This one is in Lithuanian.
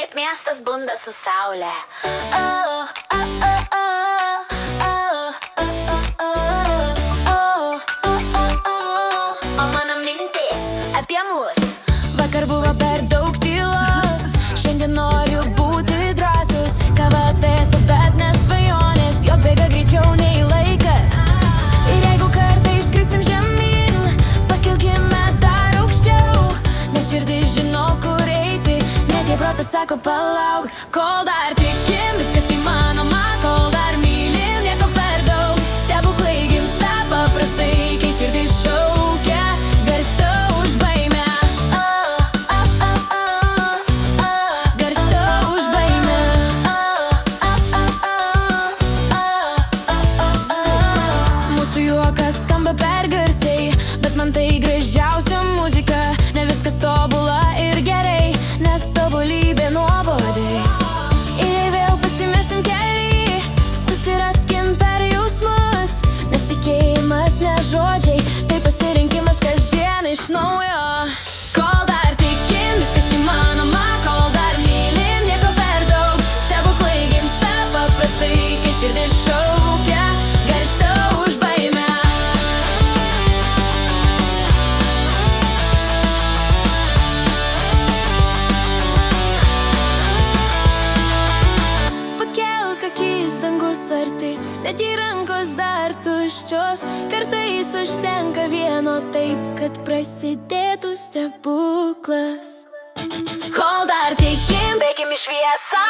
kaip miestas bunda su saulė. Oh, oh, oh, oh, oh, oh, oh, oh, oh, oh. O mano mintis apie mus. Vakar buvo per daug tylos, šiandien noriu būti drąsus. Kava atvėso, bet nesvajonės, jos bėga greičiau nei laikas. Ir jeigu kartais krisim žemyn, pakilkime dar aukščiau, nes širdis žino, kur eiti, net jei protas sako palauk. Kol dar tikim, viskas įmanoma, kol dar mylim, nieko per daug. Stebuklai gimsta paprastai, kai širdis šaukia garsiau už baimę. Garsiau už baimę. Mūsų juokas skamba per garsiai, bet man tai gražiausia muzika. Ne viskas tobula ir gerai, nes tobulybė nuobodi. Ir jei vėl pasimesim kely, susiraskim per jausmus, nes tikėjimas ne žodžiai, tai pasirinkimas kasdien iš naujo. Kol dar tikim, viskas įmanoma, kol dar mylim, nieko per daug. Stebuklai gimsta paprastai, kai širdis šaukia garsiau už baimę. Pakelk akis, dangus arti, net jei rankos dar tuščios. Kartais užtenka vieno taip, kad prasidėtų stebuklas. Kol dar tikim, bėkim į šviesą.